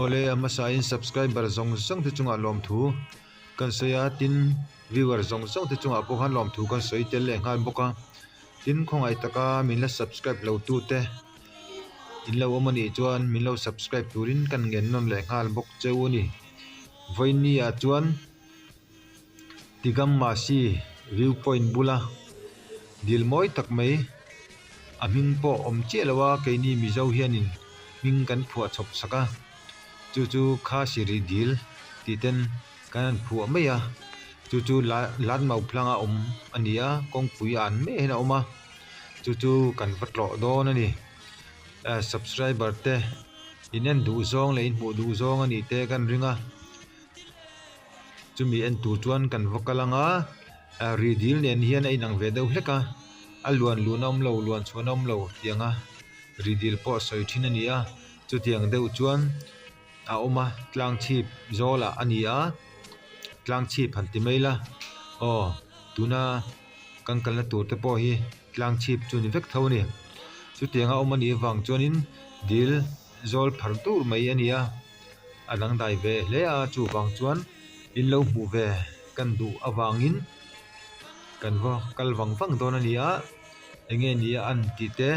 ole ama sa in subscriber zong zong te chunga lom thu kan soya tin viewer zong zong te chunga po khan lom thu kan soi tel le ngal boka tin khongai taka min la subscribe lo tu te in lo omani chuan min lo subscribe turin kan ngen non le ngal bok cheu ni voini a chuan tigam ma si viewpoint bula dil moi tak mai aming po om che lawa ke ni mi zo hianin ming kan phua chop saka chu kha siri dil ti ten kan phua mai a chu lan mau planga om ania kong pui an me na oma chu kan vatlo don ani subscriber te inen du zong le in mu du zong ani te kan ringa chumi en tu chuan kan vokalanga ridil nen hian a inang ve deuh hleka a luan lunom lo luan chuanom lo tianga ridil po soi thin ania chu tiang deuh chuan a oma tlang chip zola ania tlang chip han ti maila o tuna kangkalna tur te po hi tlang chip chun vek tho ni chu tianga oma ni wang chuanin dil zol phar tur mai ania alang dai ve hle a chu wang chuan in lo mu ve kan du awangin kan vo kal wang wang don ania enge ni an ti te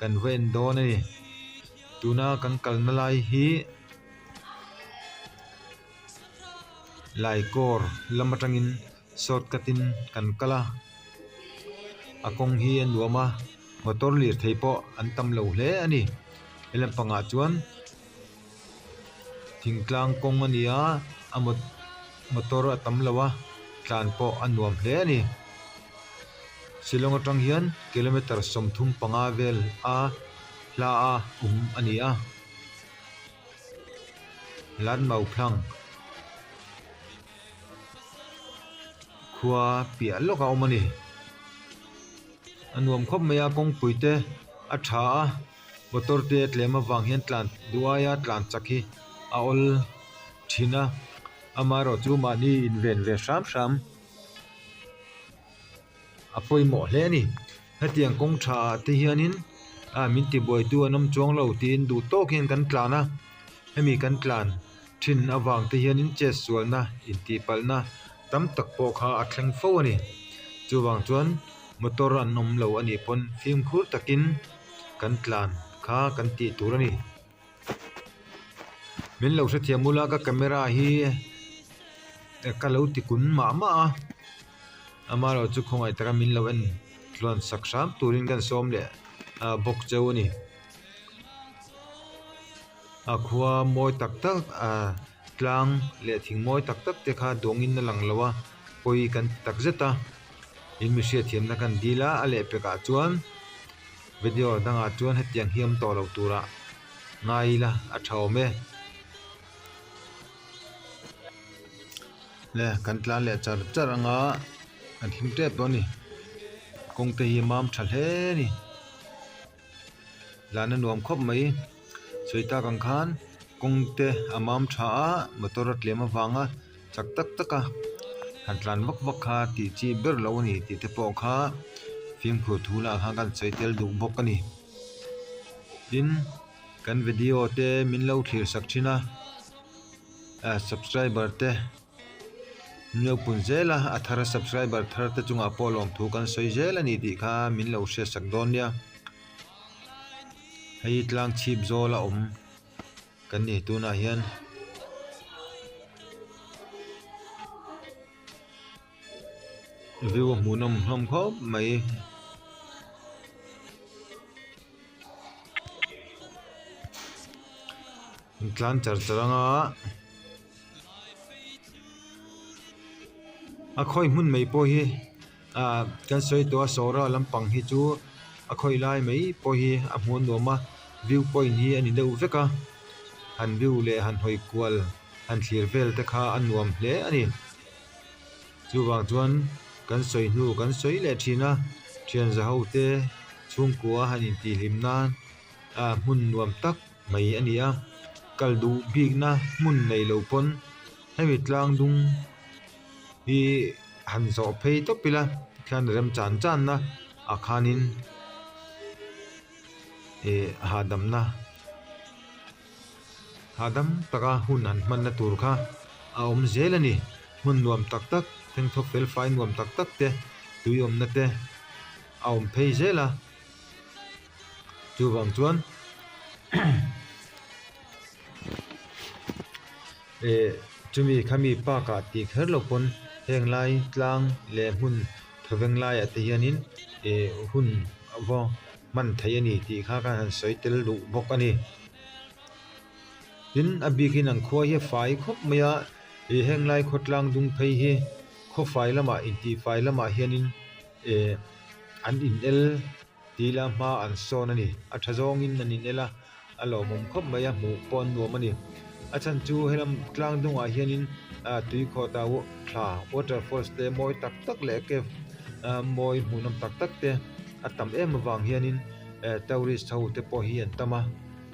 kan ven don ani tuna kan kal na lai hi lai kor lamatangin shortcutin kan kala akong hi an nuama motor lir theipo an tam lo hle ani elam panga chuan thingtlang kong ania amot motor atam lawa tlan po an nuam hle ani silong atang hian kilometer somthum panga vel a la a ania lan mau phlang khua pia loka omani anuam khop maya kong puite a tha motor te tlema wang hian tlan duaya tlan chakhi a ol thina amaro chu mani inven ve sham apoi mo hle ni hatiang kong tha te hianin a min ti boi tu anam chong lo tin du to khen kan tlana hemi kan tlan thin awang te hianin che sualna in ti palna tam tak po kha athleng fo ani chuwang chuan motor an nom lo ani pon film khur takin kan tlan kha kan ti tur ani min lo sa thiamula ka camera hi ka lo ti kun ma amaro chu khongai taka min lo en tlon saksam turin kan som le bok cheu ani a khuwa moi tak tlang le thing moi tak te kha dongin na lang lawa poi kan tak zeta in mi hria thiam na kan dila ale peka chuan video danga chuan hetiang hiam to lo tura ngaila a thaume le kan tlan le char anga kan him te poni kong te hi mam thal he ni lana nuam khop mai soita kang khan kong te amam tha motor tlema wanga chak tak taka han tlan wak kha ti chi ber lo ni ti te po kha film khu thula kha kan chaitel du bok ani in kan video te min lo thlir sak thina subscriber te nyo punzela athara subscriber thar te chunga polom thu kan soi zel ani ti kha min lo she sak don ya hei tlang chip zola kan ni tuna hian view munam hom khop mai tlan charanga a khoi mun mai po hi kan soi to sora lampang hi chu a khoi lai mai po hi a hmun noma view point hi ani deuh veka han view le han hoi kwal han thlir vel te kha an nuam hle ani chuwang chuan kan soi nu kan soi le thina thian za ho te chung kwa han in ti hlimna hmun nuam tak mai ania kaldu big na mun nei lo pon hemi tlang dung hi han zo phei to pila khan rem chan na akhanin hadam na hadam taka hun an man na tur kha a om zelani mun nuam tak tak theng tho fel fai nuam tak tak te tui om na te a om phei zela chu wang chuan chumi khami pa ka ti kher lo pon heng lai tlang le hun thoveng lai ate hianin hun avo man thei ani ti kha ka han soi tel lu bok ani tin abikin ang khua hi fai khop maya heng lai khotlang dung phei hi kho fai lama inti fai lama hianin an in el tila ma an son ani a thazong in an in ela alo mom khop maya mu pon nuam ani achan chu helam tlang dung a hianin tui kho ta wo thla waterfalls te moi tak tak le ke moi munam tak tak te atam em wang hianin tourist ho te po hi an tama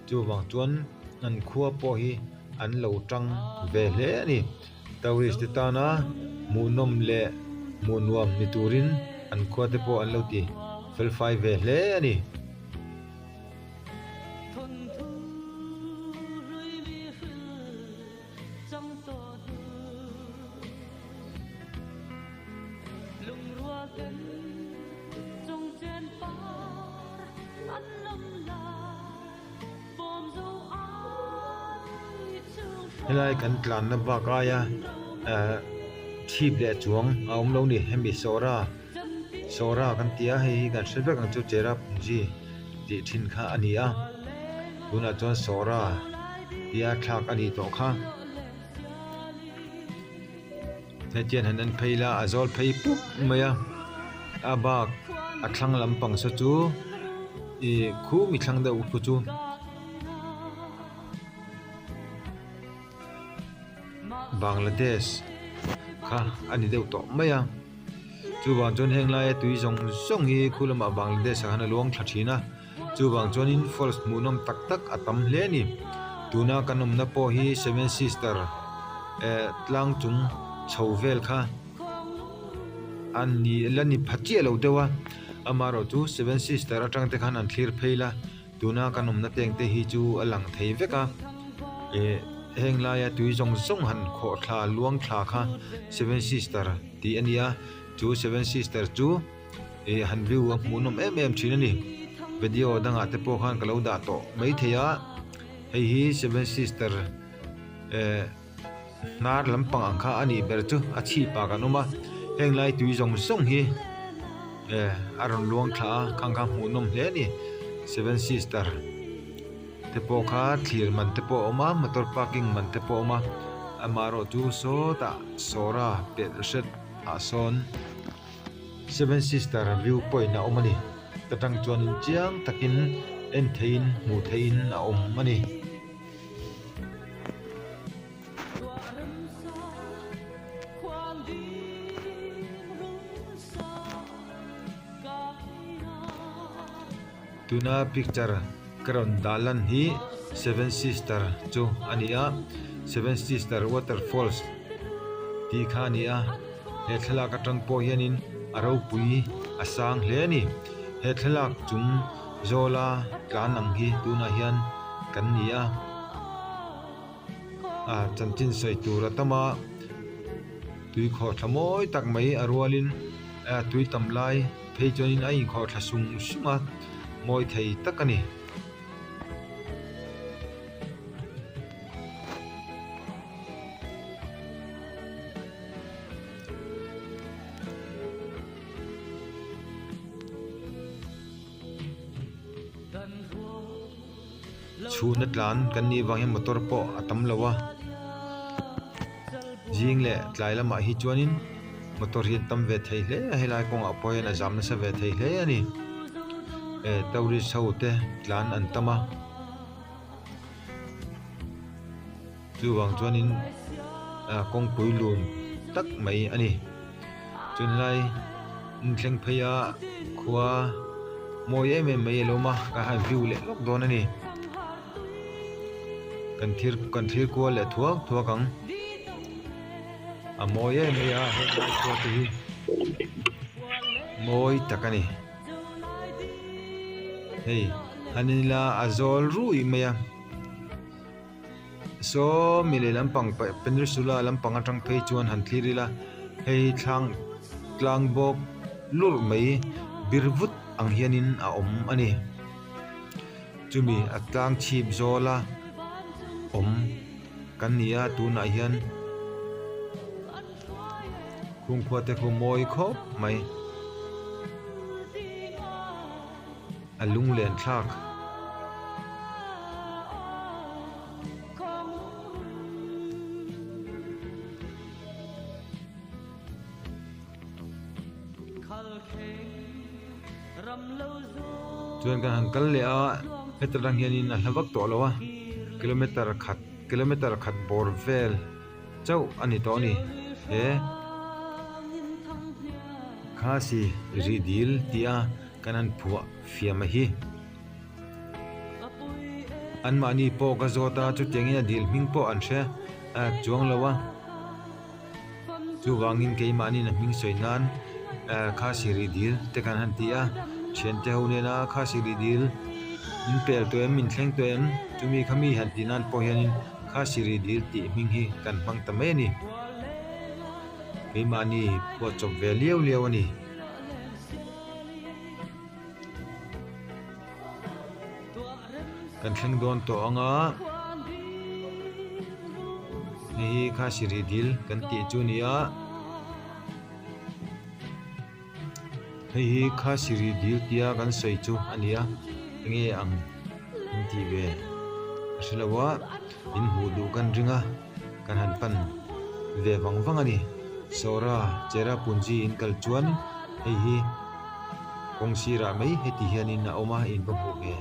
chu wang chuan an khua po hi an lo tang ve hle ani tourist te ta na munom le munuam ni turin an khua te po an lo ti fel fai ve hle ani helai kan tlan na ba ka ya thip le chuang aum lo ni hemi sora kan tia hei kan selbe kan chu chera ji ti thin kha ani a tuna chuan sora tia thak ani to kha thetian hanan pheila azol phei pup maya abak athlang lampang sa chu khu mi thlang da u chu Bangladesh kha ani deuh to maya chu wang chon heng lai tui zong zong hi khulama Bangladesh hana luang thlathina chu wang chon in falls munom tak tak atam hle ni tuna kanom na po hi seven sister tlang chung chhovel kha ani lani phachi lo dewa amaro chu seven sister atang te khan an thlir pheila tuna kanom na teng te hi chu alang thei veka heng lai tui zong zong han kho thla luang thla kha seven sister ti ania chu seven sister chu han view munom em thina ni video danga te po khan kalo da to mai theya hei hi seven sister nar lampang angkha ani ber chu achi pa ka noma heng lai tui zong zong hi aron luang thla khang khang munom hle ni seven sister te po kha thlir man te po oma motor parking man te po oma amaro chu so ta sora pe set ason seven sister view point na omani tatang chuan chiang takin en thein mu thein na om mani tuna picture karon dalan hi seven sister chu ania seven sister waterfalls ti khania he thlalak atang po hianin aro pui asang hle ni he thlalak chung zola tlanang hi tuna hian kan nia chanchin soi tur atama tui kho thamoi tak mai arwalin tui tamlai phei chonin ai kho thlasung sunga moi thei takani chuna tlan kan ni wang motor po atam lawa jing le tlai lama hi chuanin motor hi tam ve thei hle helai kong apoyan azam na sa ve thei hle ani tauri saute tlan an tama chu wang chuanin kong puilun tak mai ani chun lai thleng phaya khua moi em mai loma ka ha view le lok don ani kan thir ko le thuak ang moi em ya he ko ti moi takani hei hanila azol ru imaya so mi le lampang peninsula lampang atang phei chuan han thlir la hei tlang bok lur mai birvut ang hianin a om ani chumi atlang chip zola om kan nia tuna hian khung khwate khu moi khop mai alung len thak chuan kan hankal le a metrang hianin a hlavak to lawa kilometer khat bor vel chau ani to ni he khasi ridil tia kanan phua fiam hi an mani po ka zota chu tengin dil ming po an she a chuang lawa chu wangin ke mani na ming soinan khasi ridil te kan han tia chen te ho ne na khasi ridil in pel to em min thleng to em chumi khami han tinan po hianin khasi ridil ti ming hi kan bang ta me ni ke mani po chop ve lieu ani kan thleng don to anga hi khasi ridil kan ti chu nia hei khasi ridil tia kan sei chu ania nge ang ti ve asilawa in hu du kan ringa kan han pan ve wang ani sora chera punji in kal chuan hei hi kongsira mai heti hianin na oma in ba hu ge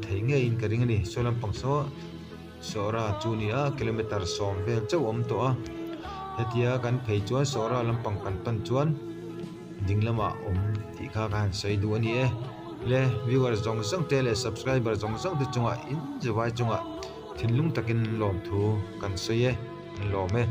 thei nge in ka ring ani solam pangso sora chunia kilometer som vel chau om to a hetia kan phei chuan sora lampang kan pan chuan dinglama om ti kha kan sei du ani e le viewer jong sang te le subscriber jong sang te chunga in jawai chunga thinlung takin lom thu kan sei e lom e